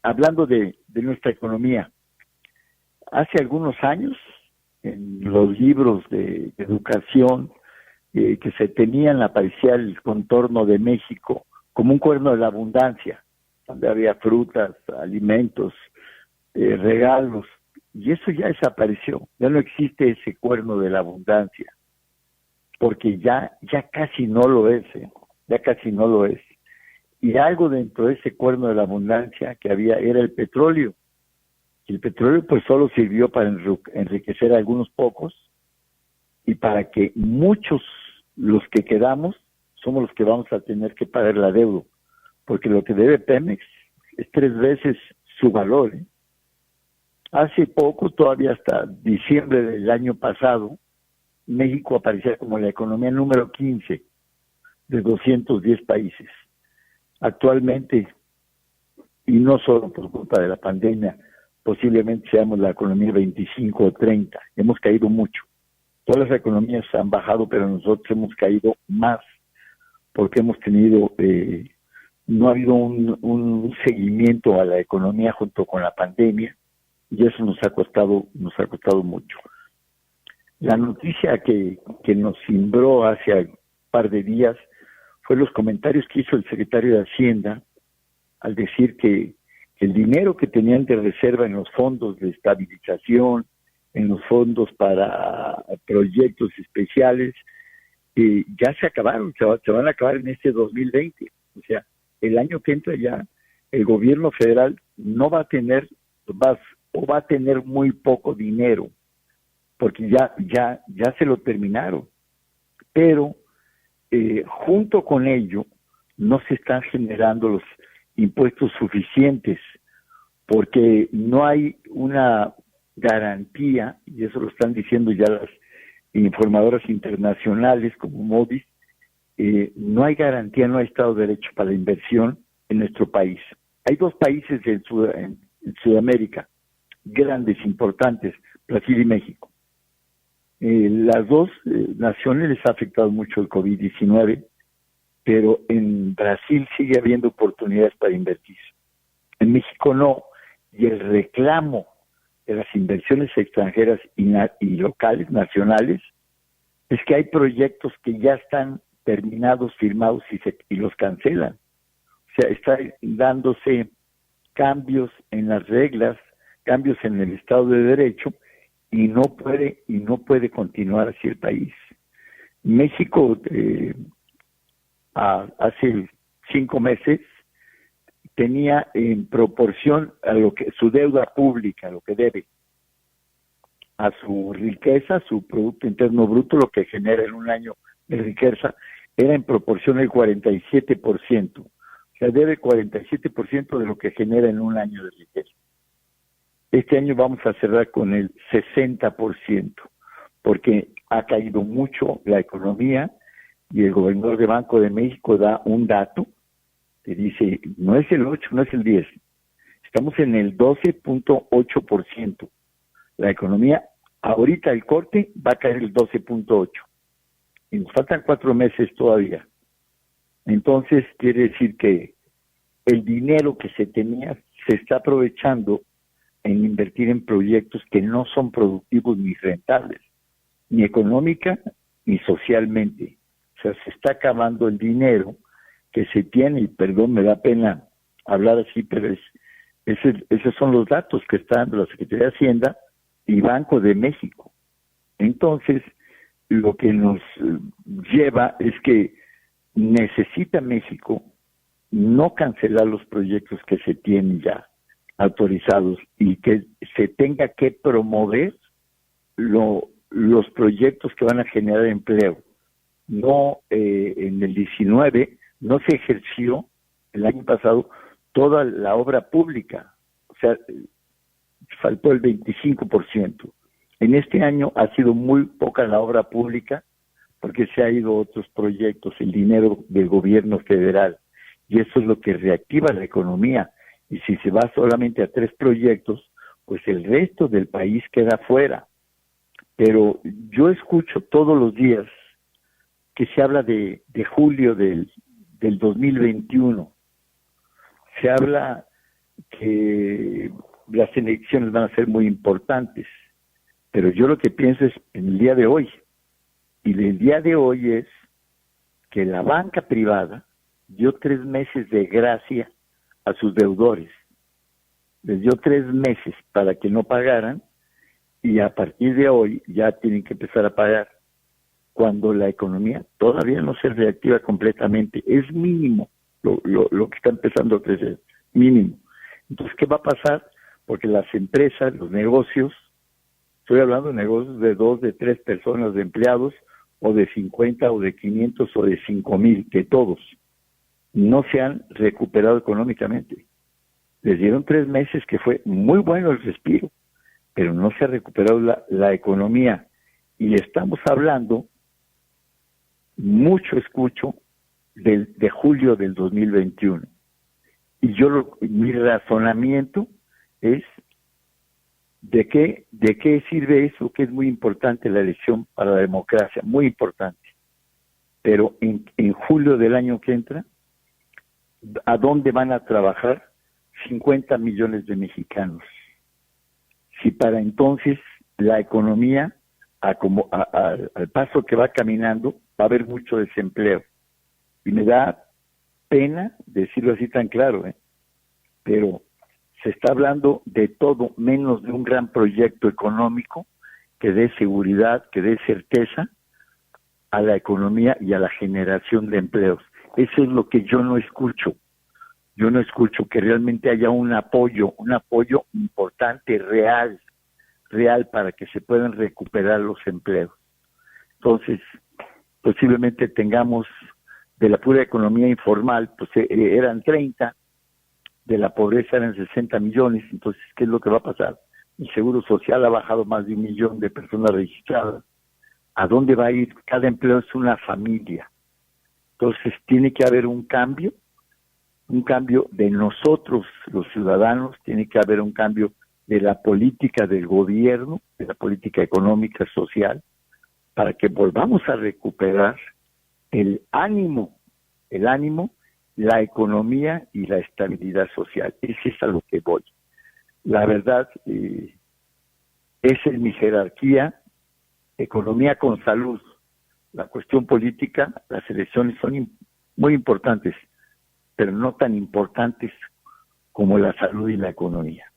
hablando de nuestra economía, hace algunos años, en los libros de educación que se tenían, aparecía el contorno de México como un cuerno de la abundancia, donde había frutas, alimentos, regalos, y eso ya desapareció, ya no existe ese cuerno de la abundancia, porque ya casi no lo es, ya casi no lo es. Y algo dentro de ese cuerno de la abundancia que había era el petróleo. Y el petróleo pues solo sirvió para enriquecer a algunos pocos y para que muchos, los que quedamos, somos los que vamos a tener que pagar la deuda, porque lo que debe Pemex es 3 veces su valor. Hace poco, todavía hasta diciembre del año pasado, México aparecía como la economía número 15 de 210 países. Actualmente, y no solo por culpa de la pandemia, posiblemente seamos la economía 25 o 30. Hemos caído mucho. Todas las economías han bajado, pero nosotros hemos caído más porque hemos tenido, no ha habido un seguimiento a la economía junto con la pandemia y eso nos ha costado mucho. La noticia que nos cimbró hace un par de días fue los comentarios que hizo el secretario de Hacienda al decir que el dinero que tenían de reserva en los fondos de estabilización, en los fondos para proyectos especiales, ya se acabaron, se van a acabar en este 2020. O sea, el año que entra ya el gobierno federal no va a tener, va a tener muy poco dinero, porque ya se lo terminaron. Pero junto con ello no se están generando los impuestos suficientes, porque no hay una garantía, y eso lo están diciendo ya las informadoras internacionales como Moody's, no hay garantía, no hay Estado de Derecho para la inversión en nuestro país. Hay 2 países en Sudamérica, grandes, importantes, Brasil y México. Las 2 naciones les ha afectado mucho el COVID-19, pero en Brasil sigue habiendo oportunidades para invertir. En México no, y el reclamo de las inversiones extranjeras y locales, nacionales, es que hay proyectos que ya están terminados, firmados y los cancelan. O sea, está dándose cambios en las reglas, cambios en el Estado de Derecho, y no puede continuar así el país. México hace 5 meses tenía en proporción a lo que su deuda pública, lo que debe, a su riqueza, su Producto Interno Bruto, lo que genera en un año de riqueza, era en proporción el 47%. O sea, debe 47% de lo que genera en un año de riqueza. Este año vamos a cerrar con el 60%, porque ha caído mucho la economía y el gobernador de Banco de México da un dato que dice, no es el 8, no es el 10, estamos en el 12.8%. La economía, ahorita el corte va a caer el 12.8%. Y nos faltan 4 meses todavía. Entonces, quiere decir que el dinero que se tenía se está aprovechando en invertir en proyectos que no son productivos ni rentables, ni económica ni socialmente. O sea, se está acabando el dinero que se tiene, y perdón, me da pena hablar así, pero esos son los datos que están dando la Secretaría de Hacienda y Banco de México. Entonces, lo que nos lleva es que necesita México no cancelar los proyectos que se tienen ya autorizados y que se tenga que promover los proyectos que van a generar empleo. No, en el 19 no se ejerció el año pasado toda la obra pública, o sea, faltó el 25%. En este año ha sido muy poca la obra pública porque se ha ido a otros proyectos, el dinero del gobierno federal, y eso es lo que reactiva la economía. Y si se va solamente a 3 proyectos, pues el resto del país queda fuera. Pero yo escucho todos los días que se habla de julio del 2021. Se habla que las elecciones van a ser muy importantes, pero yo lo que pienso es en el día de hoy, y el día de hoy es que la banca privada dio 3 meses de gracia a sus deudores, les dio 3 meses para que no pagaran, y a partir de hoy ya tienen que empezar a pagar, cuando la economía todavía no se reactiva completamente, es mínimo lo que está empezando a crecer, mínimo. Entonces, ¿qué va a pasar? Porque las empresas, los negocios, estoy hablando de negocios de 2, de 3 personas, de empleados, o de 50, o de 500, o de 5,000, que todos no se han recuperado económicamente. Les dieron 3 meses que fue muy bueno el respiro, pero no se ha recuperado la economía. Y estamos hablando, mucho escucho, de julio del 2021. Y mi razonamiento es, ¿de qué sirve eso? Que es muy importante la elección para la democracia, muy importante. Pero en julio del año que entra, ¿a dónde van a trabajar 50 millones de mexicanos? Si para entonces la economía, al paso que va caminando, va a haber mucho desempleo. Y me da pena decirlo así tan claro, pero se está hablando de todo menos de un gran proyecto económico que dé seguridad, que dé certeza a la economía y a la generación de empleos. Eso es lo que yo no escucho. Yo no escucho que realmente haya un apoyo importante, real para que se puedan recuperar los empleos. Entonces, posiblemente tengamos de la pura economía informal, pues eran 30, de la pobreza eran 60 millones, entonces, ¿qué es lo que va a pasar? El Seguro Social ha bajado más de 1 millón de personas registradas. ¿A dónde va a ir? Cada empleo es una familia. Entonces, tiene que haber un cambio de nosotros, los ciudadanos, tiene que haber un cambio de la política del gobierno, de la política económica, social, para que volvamos a recuperar el ánimo, la economía y la estabilidad social. Ese es a lo que voy. La verdad, esa es mi jerarquía, economía con salud. La cuestión política, las elecciones son muy importantes, pero no tan importantes como la salud y la economía.